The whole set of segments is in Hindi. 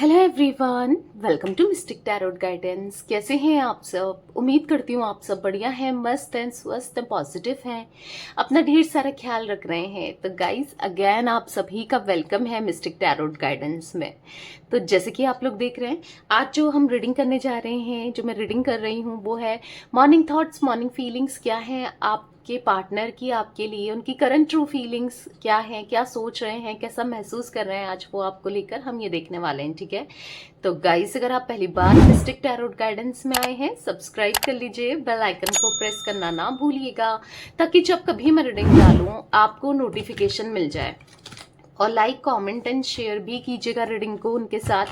Hello everyone, welcome to mystic tarot guidance. कैसे हैं आप सब? उम्मीद करती हूँ आप सब बढ़िया हैं, मस्त हैं, स्वस्थ हैं, पॉजिटिव हैं, अपना ढेर सारा ख्याल रख रहे हैं। तो गाइस, अगेन आप सभी का वेलकम है मिस्टिक टैरोट गाइडेंस में। तो जैसे कि आप लोग देख रहे हैं, आज जो हम रीडिंग करने जा रहे हैं, जो मैं रीडिंग कर रही हूँ, वो है मॉर्निंग थॉट्स, मॉर्निंग फीलिंग्स क्या हैं आपके पार्टनर की, आपके लिए उनकी करंट ट्रू फीलिंग्स क्या हैं, क्या सोच रहे हैं, कैसा महसूस कर रहे हैं, आज वो आपको लेकर हम ये देखने वाले हैं। ठीक है, तो गाइस, अगर आप पहली बार मिस्टिक टैरोट गाइडेंस में आए हैं, सब्सक्राइब कर लीजिए, बेल आइकन को प्रेस करना ना भूलिएगा, ताकि जब कभी मैं रीडिंग डालूं आपको नोटिफिकेशन मिल जाए। और लाइक, कमेंट एंड शेयर भी कीजिएगा रीडिंग को उनके साथ,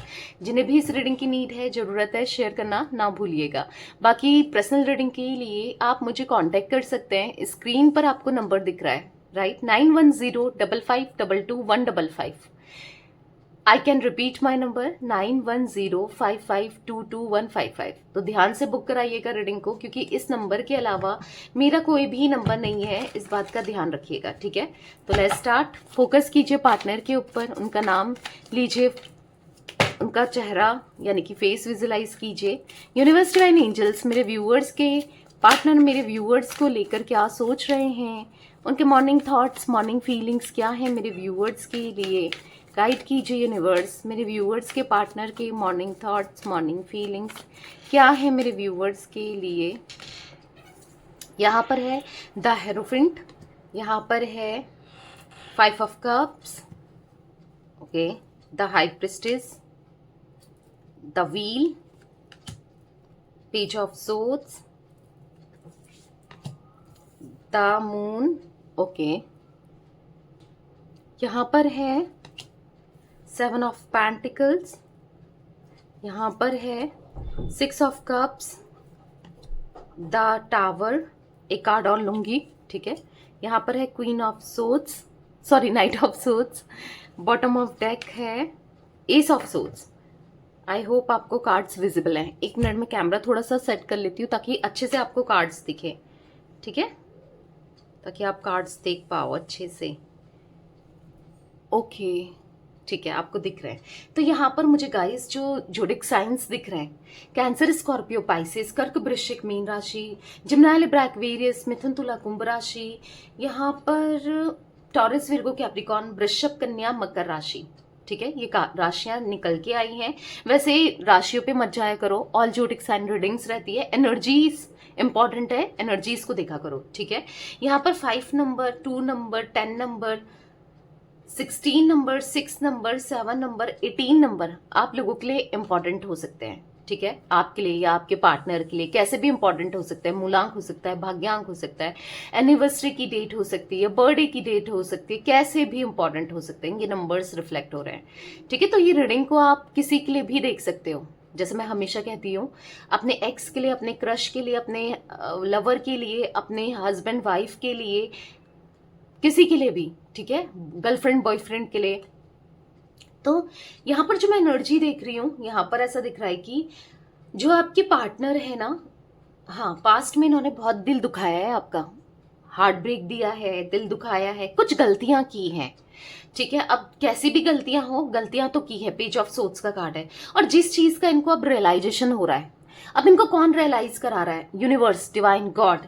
जिन्हें भी इस रीडिंग की नीड है, ज़रूरत है, शेयर करना ना भूलिएगा। बाकी पर्सनल रीडिंग के लिए आप मुझे कांटेक्ट कर सकते हैं। स्क्रीन पर आपको नंबर दिख रहा है, right, 9105522155। I can repeat my number 9105522155। तो ध्यान से बुक कराइएगा रीडिंग को, क्योंकि इस नंबर के अलावा मेरा कोई भी नंबर नहीं है, इस बात का ध्यान रखिएगा। ठीक है, तो लेट्स स्टार्ट। फोकस कीजिए पार्टनर के ऊपर, उनका नाम लीजिए, उनका चेहरा यानी कि फेस विजुलाइज कीजिए। यूनिवर्स, डिवाइन एंजल्स, मेरे व्यूअर्स के पार्टनर मेरे व्यूअर्स को लेकर क्या सोच रहे हैं, उनके मॉर्निंग थॉट्स, मॉर्निंग फीलिंग्स क्या है मेरे व्यूअर्स के लिए। गाइड कीजिए यूनिवर्स, मेरे व्यूअर्स के पार्टनर के मॉर्निंग थॉट्स, मॉर्निंग फीलिंग्स क्या है मेरे व्यूअर्स के लिए। यहाँ पर है द हेरोफिंट, यहाँ पर है 5 of cups, okay, the high priestess, the wheel, page of swords, the moon, okay, यहाँ पर है 7 ऑफ पेंटिकल्स, यहाँ पर है 6 ऑफ कप्स, द टावर, एक कार्ड और लूंगी, ठीक है। यहाँ पर है queen of swords, sorry, knight of swords, bottom of deck है ace of swords. I hope आपको कार्ड्स विजिबल हैं। एक मिनट में कैमरा थोड़ा सा सेट कर लेती हूँ ताकि अच्छे से आपको कार्ड्स दिखे, ठीक है, ताकि आप कार्ड्स देख पाओ अच्छे से। ओके, ठीक है, आपको दिख रहे हैं। तो यहाँ पर मुझे गाइस जो जोडिक साइंस दिख रहे हैं, कैंसर, स्कॉर्पियो, पाइसेस, कर्क, वृश्चिक, मीन राशि, जिम्नाय, लिब्रा, एक्वेरियस, मिथुन, तुला, कुंभ राशि, यहाँ पर टॉरस, विर्गो, कैप्रिकॉर्न, वृषभ, कन्या, मकर राशि। ठीक है, ये राशियां निकल के आई हैं। वैसे राशियों पे मत जाया करो, ऑल जोडिक साइन रीडिंग्स रहती है, एनर्जीज इंपॉर्टेंट है, एनर्जीज को देखा करो। ठीक है, यहाँ पर 5 number, 2 number, 10 number, 16 number, 6 number, 7 number, 18 number आप लोगों के लिए इंपॉर्टेंट हो सकते हैं। ठीक है, आपके लिए या आपके पार्टनर के लिए कैसे भी इंपॉर्टेंट हो सकता है। मूलांक हो सकता है, भाग्यांक हो सकता है, एनिवर्सरी की डेट हो सकती है, बर्थडे की डेट हो सकती है, कैसे भी इंपॉर्टेंट हो सकते हैं। ये नंबर्स रिफ्लेक्ट हो रहे हैं। ठीक है, तो ये रीडिंग को आप किसी के लिए भी देख सकते हो। जैसे मैं हमेशा कहती हूँ, अपने एक्स के लिए, अपने क्रश के लिए, अपने लवर के लिए, अपने हस्बैंड वाइफ के लिए, किसी के लिए भी, ठीक है, गर्लफ्रेंड बॉयफ्रेंड के लिए। तो यहाँ पर जो मैं एनर्जी देख रही हूँ, यहाँ पर ऐसा दिख रहा है कि जो आपके पार्टनर है ना, हाँ, पास्ट में इन्होंने बहुत दिल दुखाया है आपका, हार्ट ब्रेक दिया है, दिल दुखाया है, कुछ गलतियां की हैं। ठीक है, अब कैसी भी गलतियां हो, गलतियां तो की है, पेज ऑफ सोर्ड्स का कार्ड है। और जिस चीज का इनको अब रियलाइजेशन हो रहा है, अब इनको कौन रियलाइज करा रहा है? यूनिवर्स, डिवाइन, गॉड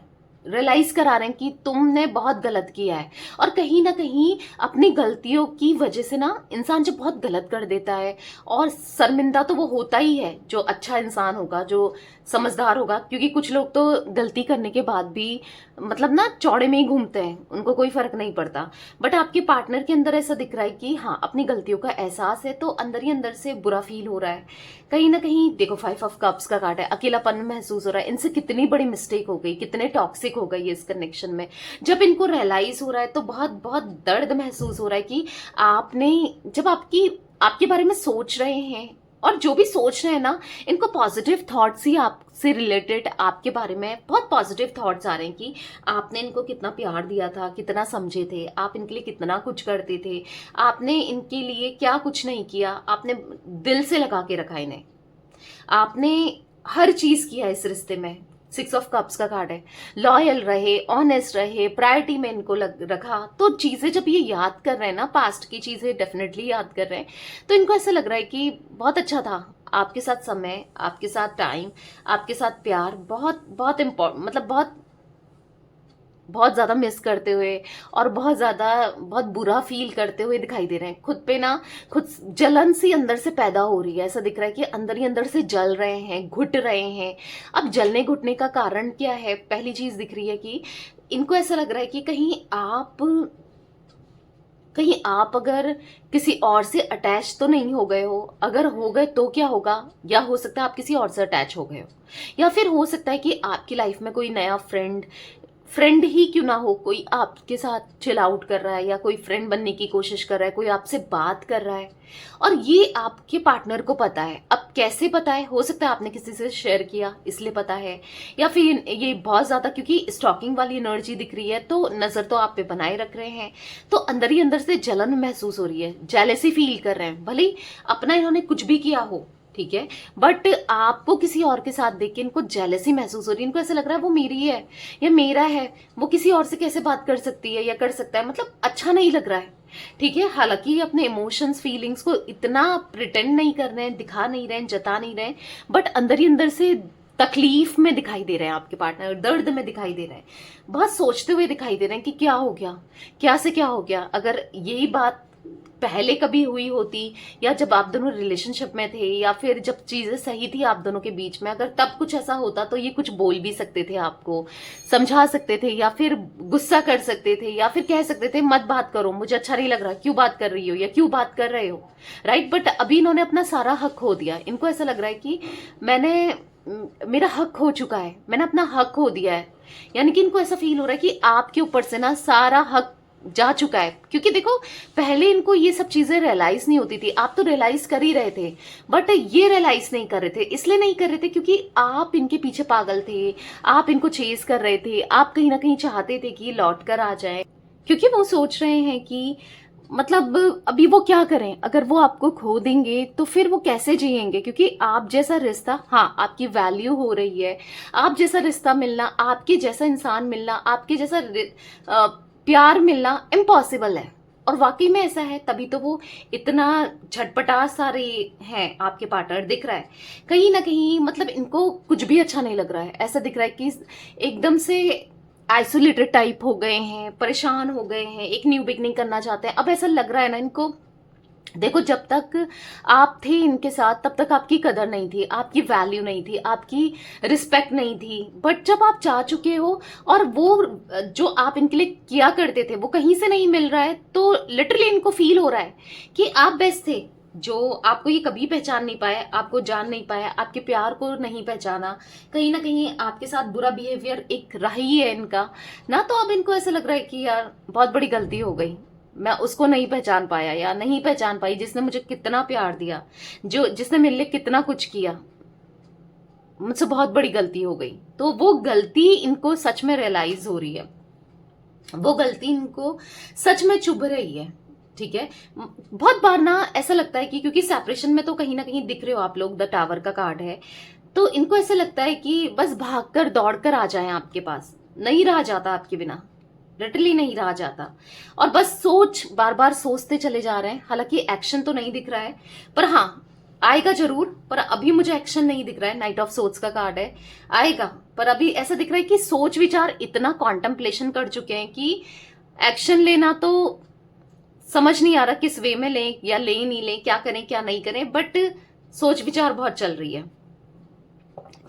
रियलाइज करा रहे हैं कि तुमने बहुत गलत किया है। और कहीं ना कहीं अपनी गलतियों की वजह से ना इंसान जब बहुत गलत कर देता है, और शर्मिंदा तो वो होता ही है जो अच्छा इंसान होगा, जो समझदार होगा, क्योंकि कुछ लोग तो गलती करने के बाद भी मतलब ना चौड़े में ही घूमते हैं, उनको कोई फर्क नहीं पड़ता। बट आपके पार्टनर के अंदर ऐसा दिख रहा है कि हाँ, अपनी गलतियों का एहसास है, तो अंदर ही अंदर से बुरा फील हो रहा है कहीं ना कहीं। देखो, 5 ऑफ कप्स का कार्ड है, अकेलापन महसूस हो रहा है, इनसे कितनी बड़ी मिस्टेक हो गई, कितने टॉक्सिक हो गई है इस कनेक्शन में। जब इनको रियलाइज हो रहा है तो बहुत बहुत दर्द महसूस हो रहा है कि आपने जब आपके बारे में सोच रहे हैं, और जो भी सोच रहे हैं ना, इनको पॉजिटिव थॉट्स ही आपसे रिलेटेड, आपके बारे में बहुत पॉजिटिव थॉट्स आ रहे हैं कि आपने इनको कितना प्यार दिया था, कितना समझे थे, आप इनके लिए कितना कुछ करते थे, आपने इनके लिए क्या कुछ नहीं किया, आपने दिल से लगा के रखा इन्हें, आपने हर चीज किया इस रिश्ते में, 6 ऑफ कप्स का कार्ड है। लॉयल रहे, ऑनेस्ट रहे, प्रायोरिटी में इनको रखा। तो चीजें जब ये याद कर रहे हैं ना, पास्ट की चीजें डेफिनेटली याद कर रहे हैं, तो इनको ऐसा लग रहा है कि बहुत अच्छा था आपके साथ समय, आपके साथ टाइम, आपके साथ प्यार, बहुत बहुत इम्पोर्टेंट, मतलब बहुत बहुत ज्यादा मिस करते हुए और बहुत ज्यादा बहुत बुरा फील करते हुए दिखाई दे रहे हैं। खुद पे ना खुद जलन सी अंदर से पैदा हो रही है। ऐसा दिख रहा है कि अंदर ही अंदर से जल रहे हैं, घुट रहे हैं। अब जलने घुटने का कारण क्या है? पहली चीज दिख रही है कि इनको ऐसा लग रहा है कि कहीं आप अगर किसी और से अटैच तो नहीं हो गए हो। अगर हो गए तो क्या होगा? या हो सकता है आप किसी और से अटैच हो गए हो, या फिर हो सकता है कि आपकी लाइफ में कोई नया फ्रेंड ही क्यों ना हो, कोई आपके साथ चिल आउट कर रहा है, या कोई फ्रेंड बनने की कोशिश कर रहा है, कोई आपसे बात कर रहा है और ये आपके पार्टनर को पता है। अब कैसे पता है? हो सकता है आपने किसी से शेयर किया इसलिए पता है, या फिर ये बहुत ज्यादा क्योंकि स्टॉकिंग वाली एनर्जी दिख रही है तो नजर तो आप पे बनाए रख रहे हैं, तो अंदर ही अंदर से जलन महसूस हो रही है, जेलेसी फील कर रहे हैं। भले ही अपना इन्होंने कुछ भी किया हो, ठीक है, बट आपको किसी और के साथ देख के इनको जेलेसी महसूस हो रही है। इनको ऐसा लग रहा है वो मेरी है या मेरा है, वो किसी और से कैसे बात कर सकती है या कर सकता है, मतलब अच्छा नहीं लग रहा है, ठीक है। हालांकि अपने इमोशंस फीलिंग्स को इतना प्रिटेंड नहीं कर रहे हैं, दिखा नहीं रहे हैं, जता नहीं रहे हैं, बट अंदर ही अंदर से तकलीफ में दिखाई दे रहे हैं आपके पार्टनर, दर्द में दिखाई दे रहे हैं, बहुत सोचते हुए दिखाई दे रहे हैं कि क्या हो गया, क्या से क्या हो गया। अगर यही बात पहले कभी हुई होती, या जब आप दोनों रिलेशनशिप में थे, या फिर जब चीजें सही थी आप दोनों के बीच में, अगर तब कुछ ऐसा होता तो ये कुछ बोल भी सकते थे, आपको समझा सकते थे, या फिर गुस्सा कर सकते थे, या फिर कह सकते थे मत बात करो, मुझे अच्छा नहीं लग रहा, क्यों बात कर रही हो या क्यों बात कर रहे हो, राइट। बट अभी इन्होंने अपना सारा हक खो दिया। इनको ऐसा लग रहा है कि मेरा हक हो चुका है, मैंने अपना हक खो दिया है। यानी कि इनको ऐसा फील हो रहा है कि आपके ऊपर से ना सारा हक जा चुका है। क्योंकि देखो पहले इनको ये सब चीजें रियलाइज नहीं होती थी, आप तो रियलाइज कर ही रहे थे, बट ये रियलाइज नहीं कर रहे थे। इसलिए नहीं कर रहे थे क्योंकि आप इनके पीछे पागल थे, आप इनको चेज कर रहे थे, आप कहीं ना कहीं चाहते थे कि लौट कर आ जाए, क्योंकि वो सोच रहे हैं कि मतलब अभी वो क्या करें, अगर वो आपको खो देंगे तो फिर वो कैसे जिएंगे। क्योंकि आप जैसा रिश्ता, हाँ आपकी वैल्यू हो रही है, आप जैसा रिश्ता मिलना, आपके जैसा इंसान मिलना, आपके जैसा प्यार मिलना इम्पॉसिबल है। और वाकई में ऐसा है, तभी तो वो इतना झटपटा सारे हैं, आपके पार्टनर दिख रहा है कहीं ना कहीं, मतलब इनको कुछ भी अच्छा नहीं लग रहा है। ऐसा दिख रहा है कि एकदम से आइसोलेटेड टाइप हो गए हैं, परेशान हो गए हैं, एक न्यू बिगनिंग करना चाहते हैं। अब ऐसा लग रहा है ना इनको, देखो जब तक आप थे इनके साथ तब तक आपकी कदर नहीं थी, आपकी वैल्यू नहीं थी, आपकी रिस्पेक्ट नहीं थी, बट जब आप जा चुके हो और वो जो आप इनके लिए किया करते थे वो कहीं से नहीं मिल रहा है, तो लिटरली इनको फील हो रहा है कि आप बेस्ट थे। जो आपको ये कभी पहचान नहीं पाया, आपको जान नहीं पाया, आपके प्यार को नहीं पहचाना, कहीं ना कहीं आपके साथ बुरा बिहेवियर एक रहा ही है इनका ना। तो अब इनको ऐसा लग रहा है कि यार बहुत बड़ी गलती हो गई, मैं उसको नहीं पहचान पाया या नहीं पहचान पाई जिसने मुझे कितना प्यार दिया, जो जिसने मेरे लिए कितना कुछ किया, मुझसे बहुत बड़ी गलती हो गई। तो वो गलती इनको सच में रियलाइज हो रही है, वो गलती इनको सच में चुभ रही है, ठीक है। बहुत बार ना ऐसा लगता है कि क्योंकि सेपरेशन में तो कहीं ना कहीं दिख रहे हो आप लोग, द टावर का कार्ड है, तो इनको ऐसा लगता है कि बस भागकर दौड़कर आ जाएं आपके पास, नहीं रहा जाता आपके बिना, लिटरली नहीं रहा जाता, और बस बार बार सोचते चले जा रहे हैं। हालांकि एक्शन तो नहीं दिख रहा है, पर हाँ आएगा जरूर, पर अभी मुझे एक्शन नहीं दिख रहा है। नाइट ऑफ सोर्ड्स का कार्ड है, आएगा, पर अभी ऐसा दिख रहा है कि सोच विचार इतना कॉन्टेम्पलेशन कर चुके हैं कि एक्शन लेना तो समझ नहीं आ रहा किस वे में लें या ले नहीं लें, क्या करें क्या नहीं करें, बट सोच विचार बहुत चल रही है,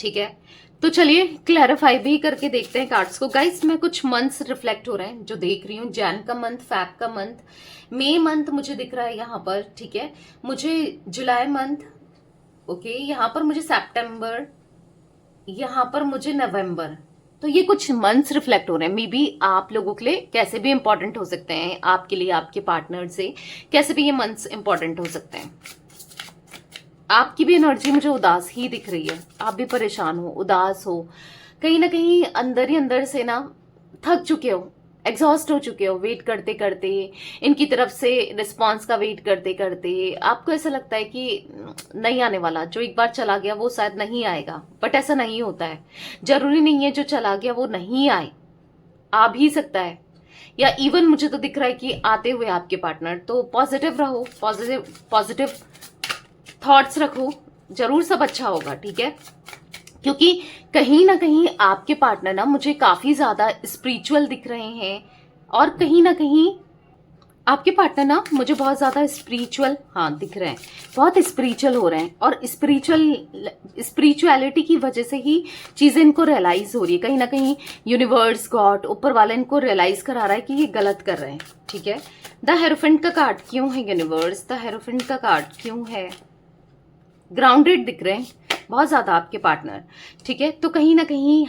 ठीक है। तो चलिए क्लैरिफाई भी करके देखते हैं कार्ड्स को। गाइस मैं कुछ मंथ्स रिफ्लेक्ट हो रहे हैं जो देख रही हूँ, जैन का मंथ, फैब का मंथ, मई मंथ मुझे दिख रहा है यहाँ पर, ठीक है, मुझे जुलाई मंथ, ओके, यहाँ पर मुझे सितंबर, यहाँ पर मुझे नवंबर। तो ये कुछ मंथ्स रिफ्लेक्ट हो रहे हैं। मे बी आप लोगों के लिए कैसे भी इंपॉर्टेंट हो सकते हैं, आपके लिए आपके पार्टनर से कैसे भी ये मंथ्स इंपॉर्टेंट हो सकते हैं। आपकी भी एनर्जी मुझे उदास ही दिख रही है, आप भी परेशान हो, उदास हो, कहीं ना कहीं अंदर ही अंदर से ना थक चुके हो। एग्जॉस्ट हो चुके हो वेट करते करते, इनकी तरफ से रिस्पॉन्स का वेट करते करते। आपको ऐसा लगता है कि नहीं आने वाला, जो एक बार चला गया वो शायद नहीं आएगा, बट ऐसा नहीं होता है। जरूरी नहीं है जो चला गया वो नहीं आए, आ भी सकता है, या इवन मुझे तो दिख रहा है कि आते हुए आपके पार्टनर। तो पॉजिटिव रहो, पॉजिटिव पॉजिटिव थॉट्स रखो, जरूर सब अच्छा होगा, ठीक है। क्योंकि कहीं ना कहीं आपके पार्टनर ना मुझे काफी ज्यादा स्पिरिचुअल दिख रहे हैं, और कहीं ना कहीं आपके पार्टनर ना मुझे बहुत ज्यादा स्पिरिचुअल दिख रहे हैं, बहुत स्पिरिचुअल हो रहे हैं, और स्पिरिचुअलिटी की वजह से ही चीजें इनको रियलाइज हो रही है। कहीं ना कहीं यूनिवर्स, गॉड, ऊपर वाला इनको रियलाइज करा रहा है कि ये गलत कर रहे हैं, ठीक है। द हेरोफेंट का कार्ड क्यों है यूनिवर्स? द हेरोफेंट का कार्ड क्यों है? ग्राउंडेड दिख रहे हैं बहुत ज्यादा आपके पार्टनर, ठीक है। तो कहीं ना कहीं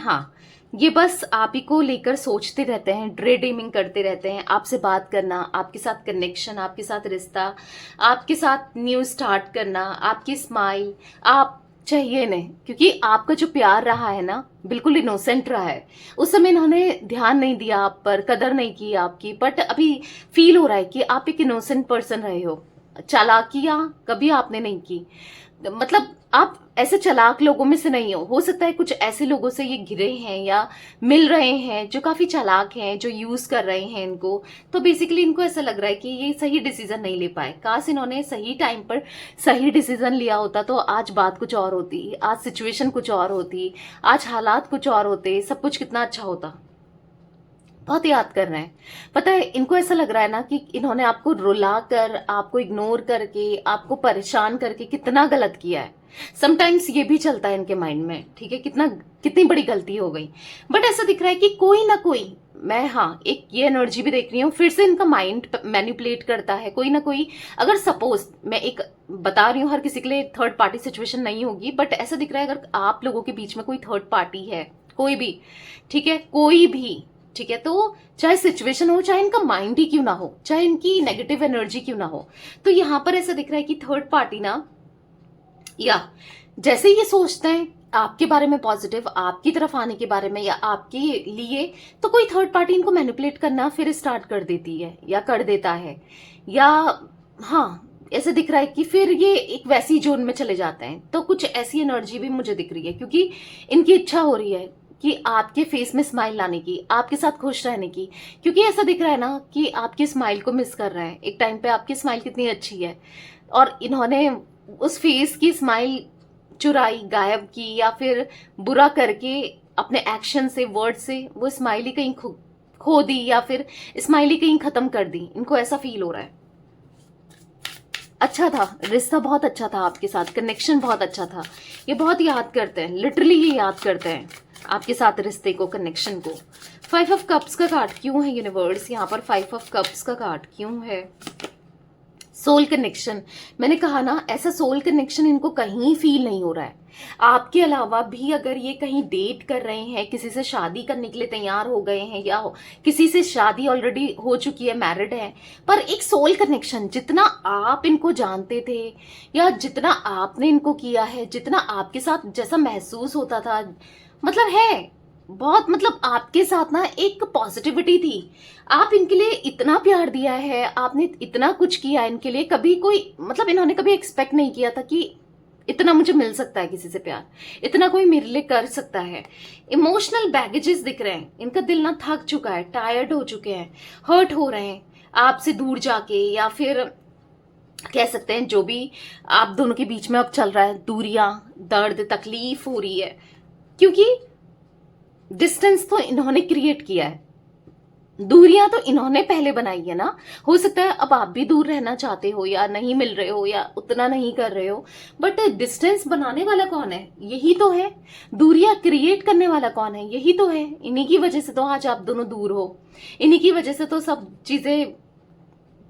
ये बस आप ही को लेकर सोचते रहते हैं, ड्रे ड्रीमिंग करते रहते हैं, आपसे बात करना, आपके साथ कनेक्शन, आपके साथ रिश्ता, आपके साथ न्यू स्टार्ट करना, आपकी स्माइल आप चाहिए नहीं। क्योंकि आपका जो प्यार रहा है ना बिल्कुल इनोसेंट रहा है, उस समय इन्होंने ध्यान नहीं दिया आप पर, कदर नहीं की आपकी, बट अभी फील हो रहा है कि आप एक इनोसेंट पर्सन रहे हो। चालाकियां कभी आपने नहीं की, मतलब आप ऐसे चालाक लोगों में से नहीं हो सकता है कुछ ऐसे लोगों से ये घिरे हैं या मिल रहे हैं जो काफी चालाक हैं, जो यूज कर रहे हैं इनको। तो बेसिकली इनको ऐसा लग रहा है कि ये सही डिसीजन नहीं ले पाए, काश इन्होंने सही टाइम पर सही डिसीजन लिया होता तो आज बात कुछ और होती, आज सिचुएशन कुछ और होती, आज हालात कुछ और होते, सब कुछ कितना अच्छा होता। बहुत याद कर रहे हैं, पता है इनको ऐसा लग रहा है ना कि इन्होंने आपको रुला कर, आपको इग्नोर करके, आपको परेशान करके कितना गलत किया है। समटाइम्स ये भी चलता है इनके माइंड में, ठीक है, कितनी बड़ी गलती हो गई। बट ऐसा दिख रहा है कि कोई ना कोई, मैं एक ये एनर्जी भी देख रही हूँ, फिर से इनका माइंड मैनिपुलेट करता है कोई ना कोई। अगर सपोज मैं एक बता रही हूँ, हर किसी के लिए थर्ड पार्टी सिचुएशन नहीं होगी, बट ऐसा दिख रहा है अगर आप लोगों के बीच में कोई थर्ड पार्टी है, कोई भी, ठीक है, कोई भी, ठीक है, तो चाहे सिचुएशन हो, चाहे इनका माइंड ही क्यों ना हो, चाहे इनकी नेगेटिव एनर्जी क्यों ना हो, तो यहां पर ऐसा दिख रहा है कि थर्ड पार्टी ना, या जैसे ये सोचते हैं आपके बारे में पॉजिटिव, आपकी तरफ आने के बारे में या आपके लिए, तो कोई थर्ड पार्टी इनको मैनिपुलेट करना फिर स्टार्ट कर देती है या कर देता है, या ऐसे दिख रहा है कि फिर ये एक वैसी जोन में चले जाते हैं। तो कुछ ऐसी एनर्जी भी मुझे दिख रही है, क्योंकि इनकी इच्छा हो रही है कि आपके फेस में स्माइल लाने की, आपके साथ खुश रहने की। क्योंकि ऐसा दिख रहा है ना कि आपकी स्माइल को मिस कर रहे हैं। एक टाइम पे आपकी स्माइल कितनी अच्छी है, और इन्होंने उस फेस की स्माइल चुराई, गायब की, या फिर बुरा करके अपने एक्शन से, वर्ड से वो स्माइल ही कहीं खो दी, या फिर स्माइल ही कहीं खत्म कर दी। इनको ऐसा फील हो रहा है। अच्छा था रिश्ता, बहुत अच्छा था आपके साथ, कनेक्शन बहुत अच्छा था, ये बहुत याद करते हैं, लिटरली ये याद करते हैं आपके साथ रिश्ते को, कनेक्शन को। 5 ऑफ कप्स का कार्ड क्यों है यूनिवर्स? यहाँ पर 5 ऑफ कप्स का कार्ड क्यों है? सोल कनेक्शन, मैंने कहा ना ऐसा सोल कनेक्शन इनको कहीं फील नहीं हो रहा है। आपके अलावा भी अगर ये कहीं डेट कर रहे हैं, किसी से शादी करने के लिए तैयार हो गए हैं, या किसी से शादी ऑलरेडी हो चुकी है, मैरिड है, पर एक सोल कनेक्शन, जितना आप इनको जानते थे या जितना आपने इनको किया है, जितना आपके साथ जैसा महसूस होता था, मतलब है बहुत, मतलब आपके साथ ना एक पॉजिटिविटी थी। आप इनके लिए इतना प्यार दिया है, आपने इतना कुछ किया इनके लिए, कभी कोई, मतलब इन्होंने कभी एक्सपेक्ट नहीं किया था कि इतना मुझे मिल सकता है किसी से प्यार, इतना कोई मेरे लिए कर सकता है। इमोशनल बैगेजेस दिख रहे हैं, इनका दिल ना थक चुका है, टायर्ड हो चुके हैं, हर्ट हो रहे हैं आपसे दूर जाके, या फिर कह सकते हैं जो भी आप दोनों के बीच में अब चल रहा है, दूरियां, दर्द, तकलीफ हो रही है, क्योंकि डिस्टेंस तो इन्होंने क्रिएट किया है, दूरियां तो इन्होंने पहले बनाई है ना। हो सकता है अब आप भी दूर रहना चाहते हो, या नहीं मिल रहे हो, या उतना नहीं कर रहे हो, बट डिस्टेंस बनाने वाला कौन है? यही तो है। दूरियां क्रिएट करने वाला कौन है? यही तो है। इन्हीं की वजह से तो आज आप दोनों दूर हो, इन्हीं की वजह से तो सब चीजें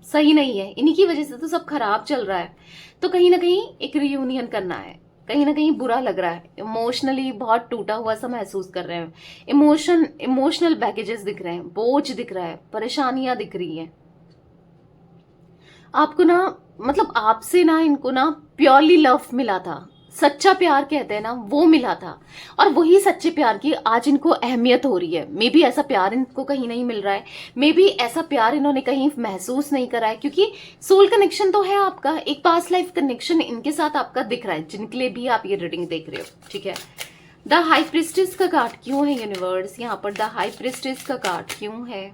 सही नहीं है, इन्हीं की वजह से तो सब खराब चल रहा है। तो कहीं ना कहीं एक रियूनियन करना है, कहीं ना कहीं बुरा लग रहा है, इमोशनली बहुत टूटा हुआ सा महसूस कर रहे हैं, इमोशनल बैगेजेस दिख रहे हैं, बोझ दिख रहा है, परेशानियां दिख रही हैं आपको ना, मतलब आपसे ना इनको ना प्योरली लव मिला था, सच्चा प्यार कहते हैं ना, वो मिला था। और वही सच्चे प्यार की आज इनको अहमियत हो रही है। मे बी ऐसा प्यार इनको कहीं नहीं मिल रहा है, मे बी ऐसा प्यार इन्होंने कहीं महसूस नहीं करा है, क्योंकि सोल कनेक्शन तो है आपका, एक पास्ट लाइफ कनेक्शन इनके साथ आपका दिख रहा है, जिनके लिए भी आप ये रीडिंग देख रहे हो। ठीक है, द हाई प्रिस्टेस का कार्ड क्यों है यूनिवर्स? यहाँ पर द हाई प्रिस्टेस का कार्ड क्यों है?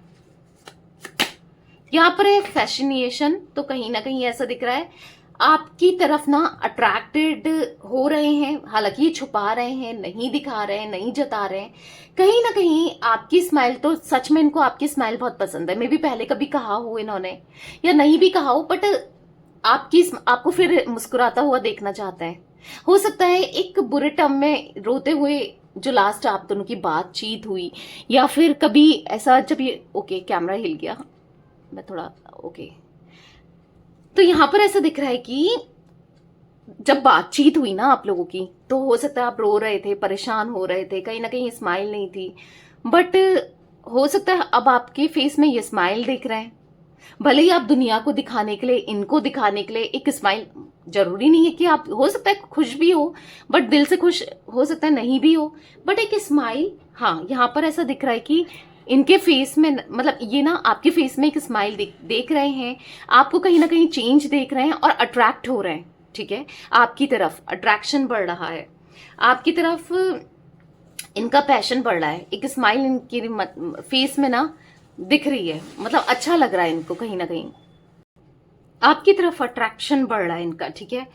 यहाँ पर है फैसिनेशन, तो कहीं ना कहीं ऐसा दिख रहा है आपकी तरफ ना अट्रैक्टेड हो रहे हैं, हालांकि ये छुपा रहे हैं, नहीं दिखा रहे हैं, नहीं जता रहे हैं। कहीं ना कहीं आपकी स्माइल, तो सच में इनको आपकी स्माइल बहुत पसंद है। मे भी पहले कभी कहा हो इन्होंने या नहीं भी कहा हो, बट आपको फिर मुस्कुराता हुआ देखना चाहता है। हो सकता है एक बुरे टर्म में रोते हुए जो लास्ट आप दोनों की बातचीत हुई, या फिर कभी ऐसा जब ये ओके कैमरा हिल गया, मैं थोड़ा ओके, तो यहां पर ऐसा दिख रहा है कि जब बातचीत हुई ना आप लोगों की, तो हो सकता है आप रो रहे थे, परेशान हो रहे थे, कहीं ना कहीं स्माइल नहीं थी, बट हो सकता है अब आपके फेस में ये स्माइल दिख रहे हैं। भले ही आप दुनिया को दिखाने के लिए, इनको दिखाने के लिए एक स्माइल, जरूरी नहीं है कि आप, हो सकता है खुश भी हो, बट दिल से खुश हो सकता है नहीं भी हो, बट एक स्माइल, हाँ यहाँ पर ऐसा दिख रहा है कि इनके फेस में, मतलब ये ना आपके फेस में एक स्माइल देख रहे हैं, आपको कहीं ना कहीं चेंज देख रहे हैं और अट्रैक्ट हो रहे हैं। ठीक है, आपकी तरफ अट्रैक्शन बढ़ रहा है, आपकी तरफ इनका पैशन बढ़ रहा है, एक स्माइल इनके फेस में ना दिख रही है, मतलब अच्छा लग रहा है इनको, कहीं ना कहीं आपकी तरफ अट्रैक्शन बढ़ रहा है इनका। ठीक है,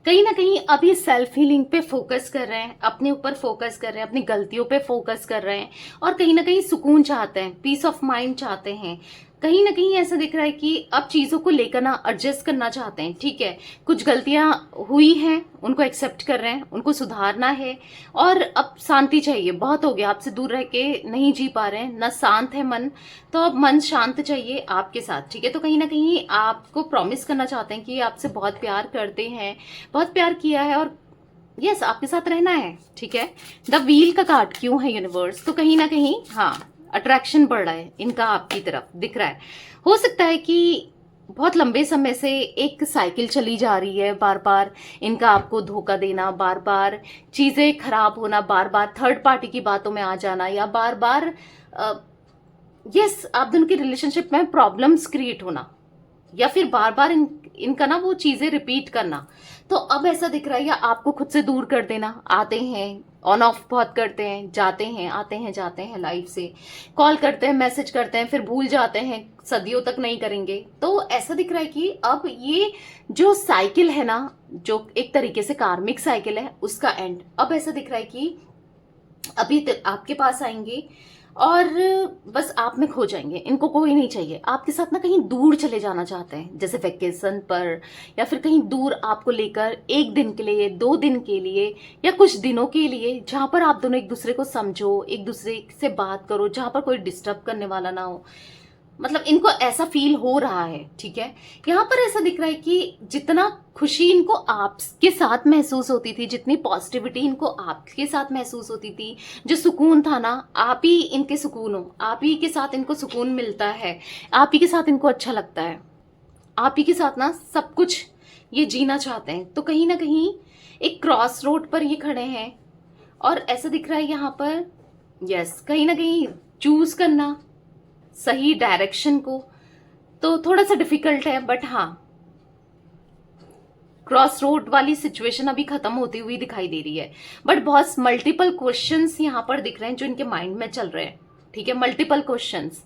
कहीं ना कहीं अब ये सेल्फ हीलिंग पे फोकस कर रहे हैं, अपने ऊपर फोकस कर रहे हैं, अपनी गलतियों पे फोकस कर रहे हैं, और कहीं ना कहीं सुकून चाहते हैं, पीस ऑफ माइंड चाहते हैं। कहीं ना कहीं ऐसा दिख रहा है कि अब चीजों को लेकर ना एडजस्ट करना चाहते हैं। ठीक है, कुछ गलतियां हुई हैं, उनको एक्सेप्ट कर रहे हैं, उनको सुधारना है, और अब शांति चाहिए, बहुत हो गया, आपसे दूर रह के नहीं जी पा रहे हैं, ना शांत है मन, तो अब मन शांत चाहिए आपके साथ। ठीक है, तो कहीं ना कहीं आपको प्रॉमिस करना चाहते हैं कि आपसे बहुत प्यार करते हैं, बहुत प्यार किया है, और यस आपके साथ रहना है। ठीक है, द व्हील का कार्ड क्यों है यूनिवर्स? तो कहीं ना कहीं हाँ अट्रैक्शन बढ़ रहा है इनका आपकी तरफ, दिख रहा है। हो सकता है कि बहुत लंबे समय से एक साइकिल चली जा रही है, बार बार इनका आपको धोखा देना, बार बार चीजें खराब होना, बार बार थर्ड पार्टी की बातों में आ जाना, या बार बार यस आप दोनों की रिलेशनशिप में प्रॉब्लम्स क्रिएट होना, या फिर बार बार इनका ना वो चीजें रिपीट करना। तो अब ऐसा दिख रहा है या आपको खुद से दूर कर देना, आते हैं ऑन ऑफ बहुत करते हैं, जाते हैं, आते हैं, जाते हैं, लाइफ से कॉल करते हैं, मैसेज करते हैं, फिर भूल जाते हैं, सदियों तक नहीं करेंगे। तो ऐसा दिख रहा है कि अब ये जो साइकिल है ना, जो एक तरीके से कार्मिक साइकिल है, उसका एंड अब ऐसा दिख रहा है कि अभी आपके पास आएंगे और बस आप में खो जाएंगे, इनको कोई नहीं चाहिए, आपके साथ ना कहीं दूर चले जाना चाहते हैं, जैसे वेकेशन पर, या फिर कहीं दूर आपको लेकर एक दिन के लिए, 2 दिन के लिए, या कुछ दिनों के लिए, जहां पर आप दोनों एक दूसरे को समझो, एक दूसरे से बात करो, जहां पर कोई डिस्टर्ब करने वाला ना हो। मतलब इनको ऐसा फील हो रहा है। ठीक है, यहाँ पर ऐसा दिख रहा है कि जितना खुशी इनको आपके साथ महसूस होती थी, जितनी पॉजिटिविटी इनको आपके साथ महसूस होती थी, जो सुकून था ना, आप ही इनके सुकून हो, आप ही के साथ इनको सुकून मिलता है, आप ही के साथ इनको अच्छा लगता है, आप ही के साथ ना सब कुछ ये जीना चाहते हैं। तो कहीं ना कहीं एक क्रॉस रोड पर ये खड़े हैं, और ऐसा दिख रहा है यहाँ पर यस कहीं ना कहीं चूज करना सही डायरेक्शन को तो थोड़ा सा डिफिकल्ट है, बट हाँ क्रॉस रोड वाली सिचुएशन अभी खत्म होती हुई दिखाई दे रही है। बट बहुत मल्टीपल क्वेश्चंस यहाँ पर दिख रहे हैं जो इनके माइंड में चल रहे हैं। ठीक है, मल्टीपल क्वेश्चंस,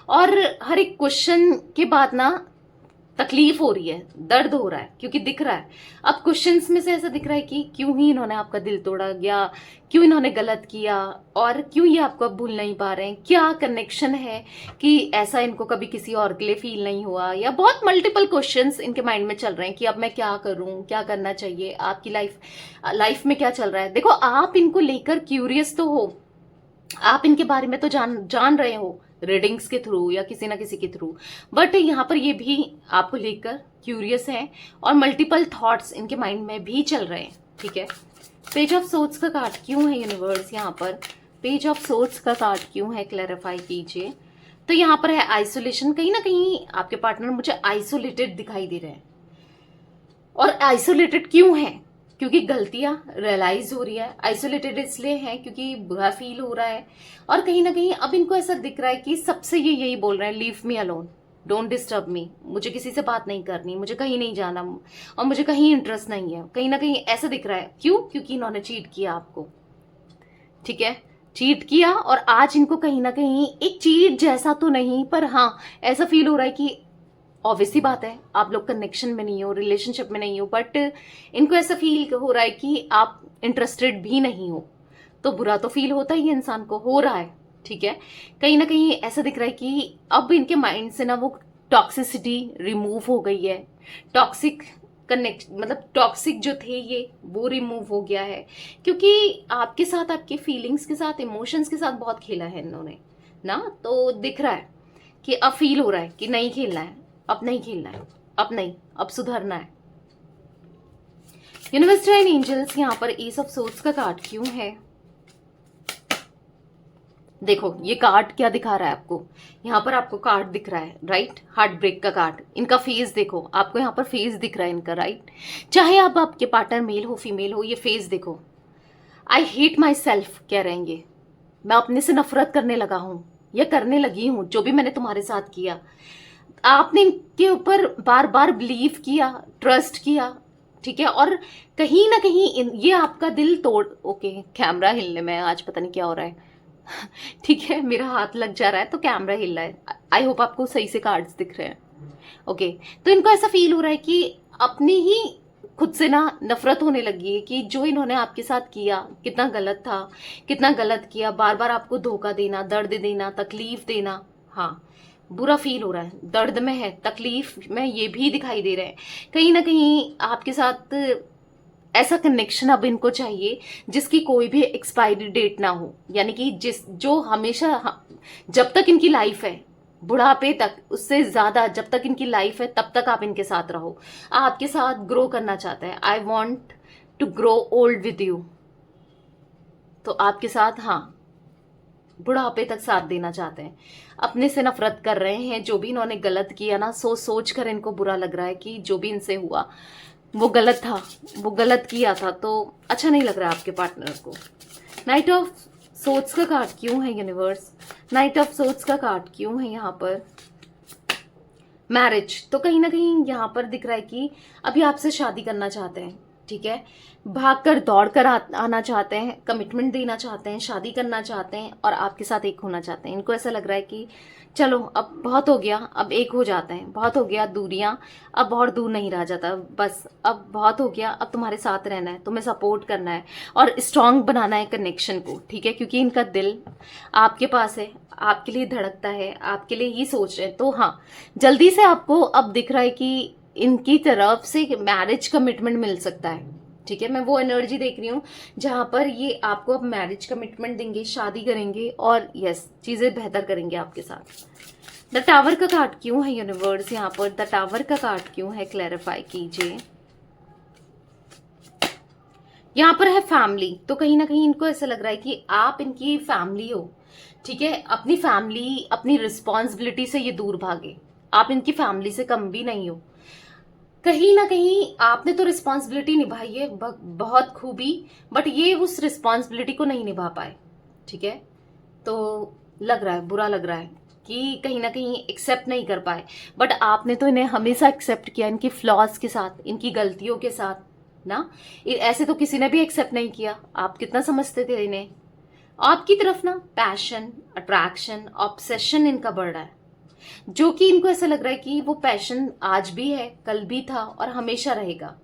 और हर एक क्वेश्चन के बाद ना तकलीफ हो रही है, दर्द हो रहा है, क्योंकि दिख रहा है अब क्वेश्चंस में से ऐसा दिख रहा है कि क्यों ही इन्होंने आपका दिल तोड़ा, या क्यों इन्होंने गलत किया, और क्यों ये आपको अब भूल नहीं पा रहे हैं, क्या कनेक्शन है कि ऐसा इनको कभी किसी और के लिए फील नहीं हुआ, या बहुत मल्टीपल क्वेश्चंस इनके माइंड में चल रहे हैं कि अब मैं क्या करूं, क्या करना चाहिए, आपकी लाइफ में क्या चल रहा है। देखो आप इनको लेकर क्यूरियस तो हो, आप इनके बारे में तो जान रहे हो रीडिंग्स के थ्रू या किसी ना किसी के थ्रू, बट यहाँ पर ये भी आपको लेकर क्यूरियस हैं, और मल्टीपल थॉट्स इनके माइंड में भी चल रहे हैं। ठीक है, पेज ऑफ सोर्ड्स का कार्ड क्यों है यूनिवर्स? यहाँ पर पेज ऑफ सोर्ड्स का कार्ड क्यों है, क्लैरिफाई कीजिए। तो यहाँ पर है आइसोलेशन, कहीं ना कहीं आपके पार्टनर मुझे आइसोलेटेड दिखाई दे रहे हैं, और आइसोलेटेड क्यों है, क्योंकि गलतियां रियलाइज हो रही है, आइसोलेटेड इसलिए हैं क्योंकि बुरा फील हो रहा है, और कहीं ना कहीं अब इनको ऐसा दिख रहा है कि सबसे ये यही बोल रहे हैं, leave me alone, don't disturb me, मुझे किसी से बात नहीं करनी, मुझे कहीं नहीं जाना, और मुझे कहीं इंटरेस्ट नहीं है। कहीं ना कहीं ऐसा दिख रहा है। क्यों? क्योंकि इन्होंने चीट किया आपको, ठीक है, चीट किया, और आज इनको कहीं ना कहीं एक चीट जैसा तो नहीं, पर हाँ ऐसा फील हो रहा है कि ऑब्वियसली बात है आप लोग कनेक्शन में नहीं हो, रिलेशनशिप में नहीं हो, बट इनको ऐसा फील हो रहा है कि आप इंटरेस्टेड भी नहीं हो। तो बुरा तो फील होता ही है, इंसान को हो रहा है, ठीक है। कहीं ना कहीं ऐसा दिख रहा है कि अब इनके माइंड से ना वो टॉक्सिसिटी रिमूव हो गई है, टॉक्सिक कनेक्ट मतलब टॉक्सिक जो थे ये वो रिमूव हो गया है, क्योंकि आपके साथ, आपके फीलिंग्स के साथ, इमोशंस के साथ बहुत खेला है इन्होंने ना। तो दिख रहा है कि अब फील हो रहा है कि नहीं खेलना है, अब नहीं खेलना है, अब नहीं, अब सुधरना है। यूनिवर्स एंड एंजल्स यहाँ पर एस ऑफ सोर्ड्स का कार्ड क्यों है? देखो ये कार्ड क्या दिखा रहा है आपको, यहाँ पर आपको कार्ड दिख रहा है, राइट, हार्ट ब्रेक का कार्ड। इनका फेस देखो, आपको यहाँ पर फेस दिख रहा है इनका, राइट। चाहे आप आपके पार्टनर मेल हो फीमेल हो, ये फेस देखो, आई हेट माई सेल्फ कह रहे हैं ये, मैं अपने से नफरत करने लगा हूं या करने लगी हूं, जो भी मैंने तुम्हारे साथ किया। आपने इनके ऊपर बार बार बिलीव किया, ट्रस्ट किया, ठीक है, और कहीं ना कहीं ये आपका दिल तोड़, ओके कैमरा हिलने में आज पता नहीं क्या हो रहा है ठीक है, मेरा हाथ लग जा रहा है तो कैमरा हिल रहा है। आई होप आपको सही से कार्ड्स दिख रहे हैं, ओके। तो इनको ऐसा फील हो रहा है कि अपनी ही खुद से ना नफरत होने लगी है कि जो इन्होंने आपके साथ किया कितना गलत था, कितना गलत किया, बार बार आपको धोखा देना, दर्द देना, तकलीफ देना। हाँ, बुरा फील हो रहा है, दर्द में है, तकलीफ में ये भी दिखाई दे रहे हैं। कहीं ना कहीं आपके साथ ऐसा कनेक्शन अब इनको चाहिए जिसकी कोई भी एक्सपायरी डेट ना हो, यानी कि जो हमेशा जब तक इनकी लाइफ है, बुढ़ापे तक, उससे ज्यादा जब तक इनकी लाइफ है तब तक आप इनके साथ रहो। आपके साथ ग्रो करना चाहते हैं, I want to grow old with you. तो आपके साथ हाँ बुढ़ापे तक साथ देना चाहते हैं, अपने से नफरत कर रहे हैं। जो भी इन्होंने गलत किया ना, सोच सोच कर इनको बुरा लग रहा है कि जो भी इनसे हुआ वो गलत था, वो गलत किया था, तो अच्छा नहीं लग रहा है आपके पार्टनर को। नाइट ऑफ सोर्ड्स का कार्ड क्यों है यूनिवर्स? नाइट ऑफ सोर्ड्स का कार्ड क्यों है यहाँ पर? मैरिज। तो कहीं ना कहीं यहाँ पर दिख रहा है कि अभी आपसे शादी करना चाहते हैं, ठीक है, भागकर दौड़कर आना चाहते हैं, कमिटमेंट देना चाहते हैं, शादी करना चाहते हैं और आपके साथ एक होना चाहते हैं। इनको ऐसा लग रहा है कि चलो अब बहुत हो गया, अब एक हो जाते हैं, बहुत हो गया दूरियां, अब और दूर नहीं रह जाता, बस अब बहुत हो गया, अब तुम्हारे साथ रहना है, तुम्हें सपोर्ट करना है और स्ट्रांग बनाना है कनेक्शन को, ठीक है, क्योंकि इनका दिल आपके पास है, आपके लिए धड़कता है, आपके लिए ही सोच रहे हैं। तो हाँ, जल्दी से आपको अब दिख रहा है कि इनकी तरफ से मैरिज कमिटमेंट मिल सकता है, ठीक है। मैं वो एनर्जी देख रही हूँ जहां पर ये आपको अब मैरिज कमिटमेंट देंगे, शादी करेंगे और यस चीजें बेहतर करेंगे आपके साथ। द टावर का कार्ड क्यों है यूनिवर्स? यहाँ पर द टावर का कार्ड क्यों है, क्लैरिफाई कीजिए। यहाँ पर है फैमिली। तो कहीं ना कहीं इनको ऐसा लग रहा है कि आप इनकी फैमिली हो, ठीक है, अपनी फैमिली, अपनी रिस्पॉन्सिबिलिटी से ये दूर भागे, आप इनकी फैमिली से कम भी नहीं हो। कहीं ना कहीं आपने तो रिस्पॉन्सिबिलिटी निभाई है बहुत खूबी, बट ये उस रिस्पॉन्सिबिलिटी को नहीं निभा पाए, ठीक है। तो लग रहा है, बुरा लग रहा है कि कहीं ना कहीं एक्सेप्ट नहीं कर पाए, बट आपने तो इन्हें हमेशा एक्सेप्ट किया, इनकी फ्लॉज के साथ, इनकी गलतियों के साथ ना। ऐसे तो किसी ने भी एक्सेप्ट नहीं किया। आप कितना समझते थे इन्हें। आपकी तरफ ना पैशन, अट्रैक्शन, ऑब्सेशन इनका बढ़ रहा है, जो कि इनको ऐसा लग रहा है कि वो पैशन आज भी है, कल भी था और हमेशा रहेगा।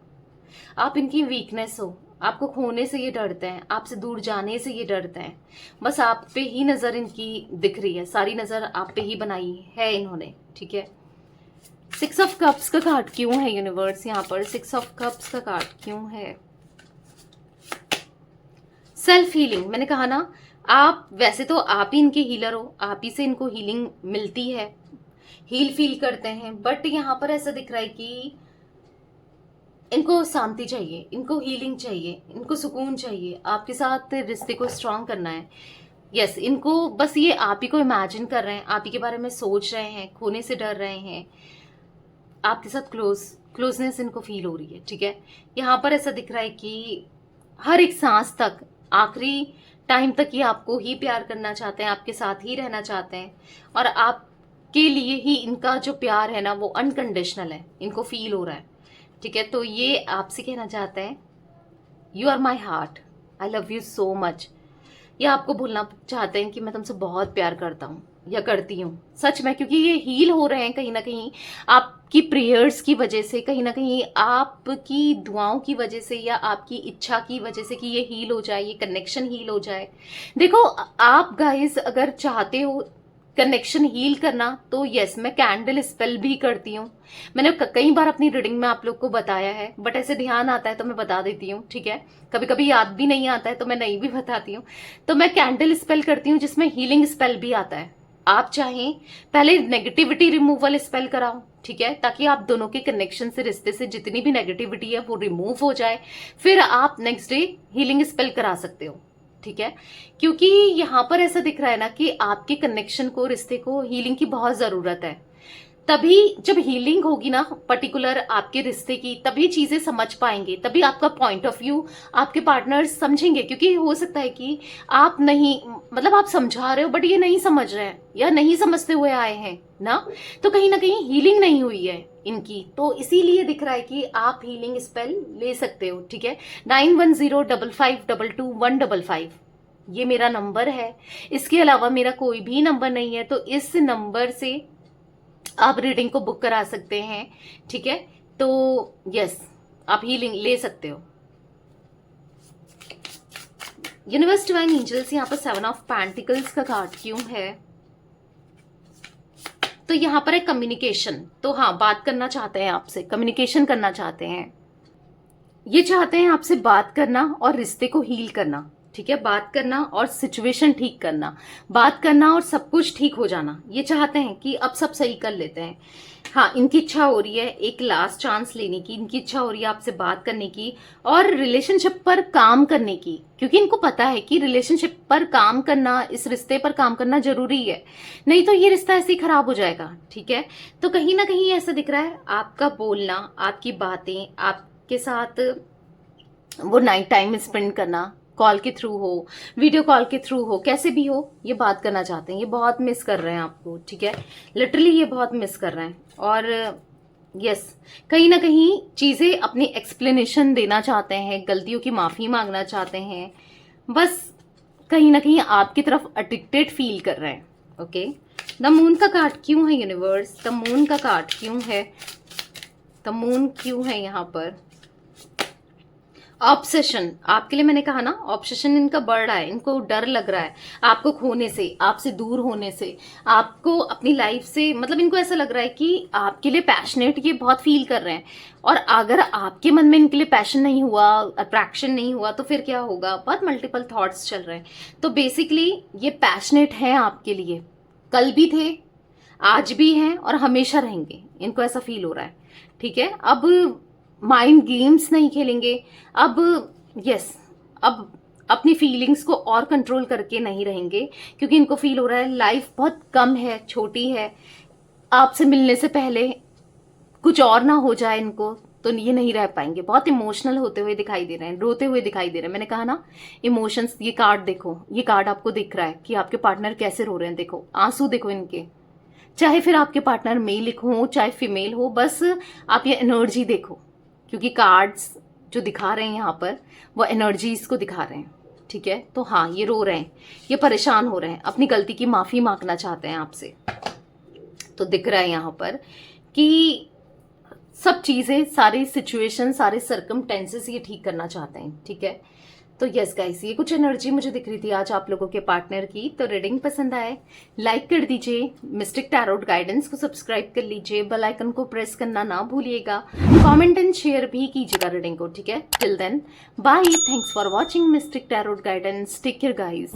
आप इनकी वीकनेस हो, आपको खोने से ये डरते हैं, आपसे दूर जाने से ये डरते हैं, बस आप पे ही नजर इनकी दिख रही है, सारी नजर आप पे ही बनाई है इन्होंने, ठीक है। 6 ऑफ कप्स का कार्ड क्यों है यूनिवर्स? यहाँ पर 6 ऑफ कप्स का कार्ड क्यों है? Self healing. मैंने कहा ना, आप वैसे तो आप ही इनके हीलर हो, आप ही से इनको हीलिंग मिलती है, हील फील करते हैं, बट यहाँ पर ऐसा दिख रहा है कि इनको शांति चाहिए, इनको हीलिंग चाहिए, इनको सुकून चाहिए, आपके साथ रिश्ते को स्ट्रांग करना है। यस, इनको बस ये आप ही को इमेजिन कर रहे हैं, आप ही के बारे में सोच रहे हैं, खोने से डर रहे हैं, आपके साथ क्लोजनेस इनको फील हो रही है, ठीक है। यहाँ पर ऐसा दिख रहा है कि हर एक सांस तक, आखिरी टाइम तक ये आपको ही प्यार करना चाहते हैं, आपके साथ ही रहना चाहते हैं, और आपके लिए ही इनका जो प्यार है ना वो अनकंडीशनल है, इनको फील हो रहा है, ठीक है। तो ये आपसे कहना चाहते हैं, you are my heart, I love you so much. ये आपको बोलना चाहते हैं कि मैं तुमसे बहुत प्यार करता हूँ या करती हूँ, सच में, क्योंकि ये हील हो रहे हैं कहीं ना कहीं आपकी प्रेयर्स की वजह से, कहीं ना कहीं आपकी दुआओं की वजह से, या आपकी इच्छा की वजह से कि ये हील हो जाए, ये कनेक्शन हील हो जाए। देखो, आप गाइस अगर चाहते हो कनेक्शन हील करना तो यस, मैं कैंडल स्पेल भी करती हूँ। मैंने कई बार अपनी रीडिंग में आप लोग को बताया है, बट ऐसे ध्यान आता है तो मैं बता देती हूँ, ठीक है। कभी कभी याद भी नहीं आता है तो मैं नहीं भी बताती हूँ। तो मैं कैंडल स्पेल करती हूँ जिसमें हीलिंग स्पेल भी आता है। आप चाहें पहले नेगेटिविटी रिमूवल स्पेल कराओ, ठीक है, ताकि आप दोनों के कनेक्शन से, रिश्ते से जितनी भी नेगेटिविटी है वो रिमूव हो जाए, फिर आप नेक्स्ट डे हीलिंग स्पेल करा सकते हो, ठीक है। क्योंकि यहाँ पर ऐसा दिख रहा है ना कि आपके कनेक्शन को, रिश्ते को हीलिंग की बहुत जरूरत है। तभी जब हीलिंग होगी ना पर्टिकुलर आपके रिश्ते की, तभी चीजें समझ पाएंगे, तभी आपका पॉइंट ऑफ व्यू आपके पार्टनर्स समझेंगे। क्योंकि हो सकता है कि आप नहीं, मतलब आप समझा रहे हो बट ये नहीं समझ रहे हैं या नहीं समझते हुए आए हैं ना, तो कहीं ना कहीं हीलिंग नहीं हुई है इनकी। तो इसीलिए दिख रहा है कि आप हीलिंग स्पेल ले सकते हो, ठीक है। 9105522155 ये मेरा नंबर है। इसके अलावा मेरा कोई भी नंबर नहीं है, तो इस नंबर से आप रीडिंग को बुक करा सकते हैं, ठीक है। तो यस, आप हीलिंग ले सकते हो। यूनिवर्स डिवाइन एंजल्स, यहाँ पर 7 ऑफ पेंटिकल्स का कार्ड क्यों है? तो यहाँ पर है कम्युनिकेशन। तो हाँ, बात करना चाहते हैं आपसे, कम्युनिकेशन करना चाहते हैं, ये चाहते हैं आपसे बात करना और रिश्ते को हील करना, ठीक है। बात करना और सिचुएशन ठीक करना, बात करना और सब कुछ ठीक हो जाना, ये चाहते हैं कि अब सब सही कर लेते हैं। हाँ, इनकी इच्छा हो रही है एक लास्ट चांस लेने की, इनकी इच्छा हो रही है आपसे बात करने की और रिलेशनशिप पर काम करने की, क्योंकि इनको पता है कि रिलेशनशिप पर काम करना, इस रिश्ते पर काम करना जरूरी है, नहीं तो ये रिश्ता ऐसे ही खराब हो जाएगा, ठीक है। तो कहीं ना कहीं ऐसा दिख रहा है, आपका बोलना, आपकी बातें, आपके साथ वो नाइट टाइम स्पेंड करना, कॉल के थ्रू हो, वीडियो कॉल के थ्रू हो, कैसे भी हो, ये बात करना चाहते हैं। ये बहुत मिस कर रहे हैं आपको, ठीक है, लिटरली ये बहुत मिस कर रहे हैं। और यस, कहीं ना कहीं चीजें अपनी एक्सप्लेनेशन देना चाहते हैं, गलतियों की माफी मांगना चाहते हैं, बस कहीं ना कहीं आपकी तरफ एडिक्टेड फील कर रहे हैं। ओके, द मून का कार्ड क्यों है यूनिवर्स? द मून का कार्ड क्यों है? द मून क्यों है यहाँ पर? ऑब्सेशन, आपके लिए मैंने कहा ना, ऑब्सेशन इनका बढ़ रहा है, इनको डर लग रहा है आपको खोने से, आपसे दूर होने से, आपको अपनी लाइफ से, मतलब इनको ऐसा लग रहा है कि आपके लिए पैशनेट ये बहुत फील कर रहे हैं। और अगर आपके मन में इनके लिए पैशन नहीं हुआ, अट्रैक्शन नहीं हुआ, तो फिर क्या होगा? बहुत मल्टीपल थॉट्स चल रहे हैं। तो बेसिकली ये पैशनेट है आपके लिए, कल भी थे, आज भी हैं और हमेशा रहेंगे, इनको ऐसा फील हो रहा है, ठीक है। अब माइंड गेम्स नहीं खेलेंगे, अब यस, अब अपनी फीलिंग्स को और कंट्रोल करके नहीं रहेंगे, क्योंकि इनको फील हो रहा है लाइफ बहुत कम है, छोटी है, आपसे मिलने से पहले कुछ और ना हो जाए इनको, तो ये नहीं रह पाएंगे। बहुत इमोशनल होते हुए दिखाई दे रहे हैं, रोते हुए दिखाई दे रहे हैं। मैंने कहा ना इमोशंस, ये कार्ड देखो, ये कार्ड आपको दिख रहा है कि आपके पार्टनर कैसे रो रहे हैं, देखो आंसू देखो इनके, चाहे फिर आपके पार्टनर मेल हो चाहे फीमेल हो, बस आप ये एनर्जी देखो, क्योंकि कार्ड्स जो दिखा रहे हैं यहाँ पर वो एनर्जीज को दिखा रहे हैं, ठीक है। तो हाँ, ये रो रहे हैं, ये परेशान हो रहे हैं, अपनी गलती की माफी मांगना चाहते हैं आपसे। तो दिख रहा है यहाँ पर कि सब चीजें, सारी सिचुएशन, सारे सर्कमटेंसेस ये ठीक करना चाहते हैं, ठीक है। तो यस गाइस, ये कुछ एनर्जी मुझे दिख रही थी आज आप लोगों के पार्टनर की। तो रीडिंग पसंद आए लाइक कर दीजिए, मिस्टिक टैरोट गाइडेंस को सब्सक्राइब कर लीजिए, बेल आइकन को प्रेस करना ना भूलिएगा, कमेंट एंड शेयर भी कीजिएगा रीडिंग को, ठीक है। Till then bye, thanks for watching mystic tarot guidance, take care guys.